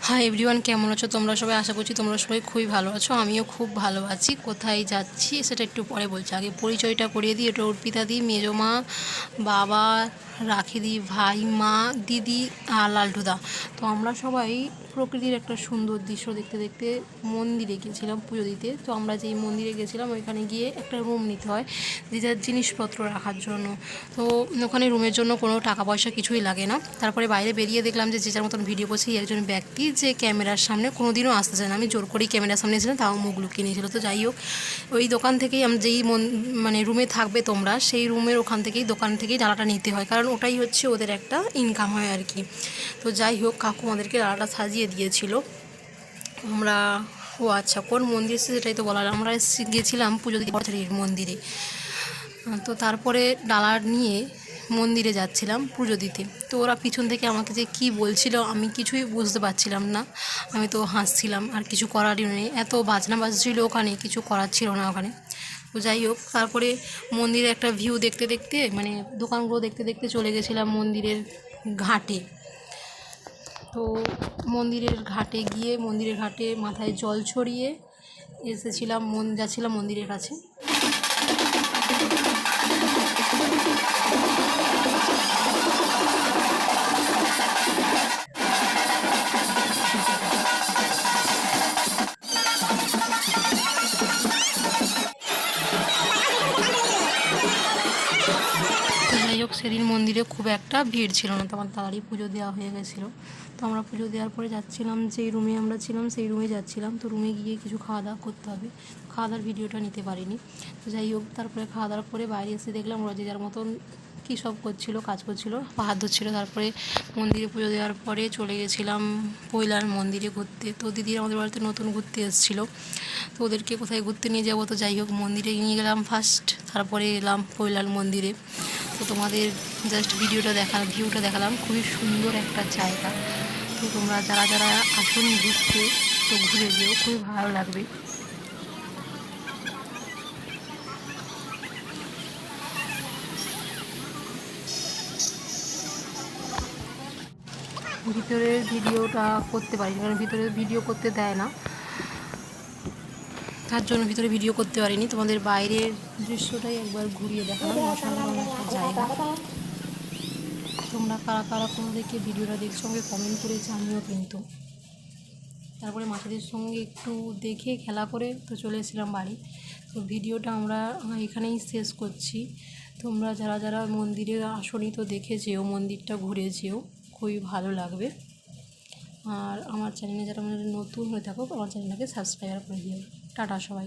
Hi everyone, কেমন আছো তোমরা সবাই? আশা করছি তোমরা সবাই খুবই ভালো আছো। আমিও খুব ভালো আছি। কোথায় যাচ্ছি সেটা একটু পরে বলছি, আগে পরিচয়টা করিয়ে দিই। এটা অর্পিতা দি, মেজো মা, বাবা, রাখিদি, ভাই, মা, দিদি আর লালটুদা। তো আমরা সবাই প্রকৃতির একটা সুন্দর দৃশ্য দেখতে দেখতে মন্দিরে গিয়েছিলাম পুজো দিতে। তো আমরা যেই মন্দিরে গেছিলাম ওইখানে গিয়ে একটা রুম নিতে হয় যে যার জিনিসপত্র রাখার জন্য। তো ওখানে রুমের জন্য কোনো টাকা পয়সা কিছুই লাগে না। তারপরে বাইরে বেরিয়ে দেখলাম যে যার মতন ভিডিও করছে একজন ব্যক্তি, যে ক্যামেরার সামনে কোনো দিনও আসতে চায় না। আমি জোর করেই ক্যামেরার সামনে এসেছিলাম, তাও মুখ লুকিয়ে নিয়েছিল। তো যাই হোক, ওই দোকান থেকেই আমি যেই মানে রুমে থাকবে তোমরা, সেই রুমের ওখান থেকেই দোকান থেকেই ডালাটা নিতে হয়, কারণ ওটাই হচ্ছে ওদের একটা ইনকাম হয় আর কি। তো যাই হোক, কাকু আমাদেরকে ডালাটা সাজিয়ে দিয়েছিল। আমরা আচ্ছা, কোন মন্দির সেটাই তো বলার, আমরা গেছিলাম পুজো দিতে মন্দিরে। তো তারপরে ডালা নিয়ে মন্দিরে যাচ্ছিলাম পুজো দিতে। তো ওরা পিছন থেকে আমাকে যে কী বলছিল আমি কিছুই বুঝতে পারছিলাম না। আমি তো হাসছিলাম, আর কিছু করারই নেই, এত বাজনা বাজছিল ওখানে, কিছু করার ছিল না ওখানে। তো যাই হোক, তারপরে মন্দিরে একটা ভিউ দেখতে দেখতে, মানে দোকানগুলো দেখতে দেখতে চলে গেছিলাম মন্দিরের ঘাটে। তো মন্দিরের ঘাটে গিয়ে মন্দিরের ঘাটে মাথায় জল ছড়িয়ে এসেছিলাম, যাচ্ছিলাম মন্দিরের কাছে। যাই হোক, সেদিন মন্দিরে খুব একটা ভিড় ছিল না, তো আমার তাড়াতাড়ি পুজো দেওয়া হয়ে গেছিলো। তো আমরা পুজো দেওয়ার পরে যাচ্ছিলাম যেই রুমে আমরা ছিলাম, সেই রুমে যাচ্ছিলাম। তো রুমে গিয়ে কিছু খাওয়া দাওয়া করতে হবে, খাওয়া দাওয়ার ভিডিওটা নিতে পারিনি। তো যাই হোক, তারপরে খাওয়া দাওয়ার পরে বাইরে এসে দেখলাম ওরা যে যার মতন কী সব করছিলো, কাজ করছিলো, হাত ধরছিলো। তারপরে মন্দিরে পুজো দেওয়ার পরে চলে গেছিলাম পৈলার মন্দিরে ঘুরতে। তো দিদিরা আমাদের বাড়িতে নতুন ঘুরতে এসেছিলো, তো ওদেরকে কোথায় ঘুরতে নিয়ে যাবো। তো যাই হোক, মন্দিরে নিয়ে গেলাম ফার্স্ট, তারপরে এলাম পৈলার মন্দিরে। তো তোমাদের জাস্ট ভিউটা দেখালাম। খুবই সুন্দর একটা জায়গা। তো তোমরা যারা যারা আসুন ঘুরতে, তো ঘুরে যেও, খুবই ভালো লাগবে। ভিতরের ভিডিওটা করতে পারিনি, কারণ ভিতরে ভিডিও করতে দেয় না, তার জন্য ভিতরে ভিডিও করতে পারিনি। তোমাদের বাইরের দৃশ্যটাই একবার ঘুরিয়ে দেখালাম, অসাধারণ একটা জায়গা। তোমরা কারা কারা কোনো দেখে ভিডিওটা দেখছো আমাকে কমেন্ট করে জানিও কিন্তু। তারপরে মাছেদের সঙ্গে একটু দেখে খেলা করে তো চলে এসেছিলাম বাড়ি। তো ভিডিওটা আমরা এখানেই শেষ করছি। তোমরা যারা যারা মন্দিরে আসনি তো দেখে যেও, মন্দিরটা ঘুরে যেও, খুবই ভালো লাগবে। আর আমার চ্যানেলে যারা নতুন হয়ে থাকো, আমার চ্যানেলটাকে সাবস্ক্রাইব করে দিও। টাটা সবাই।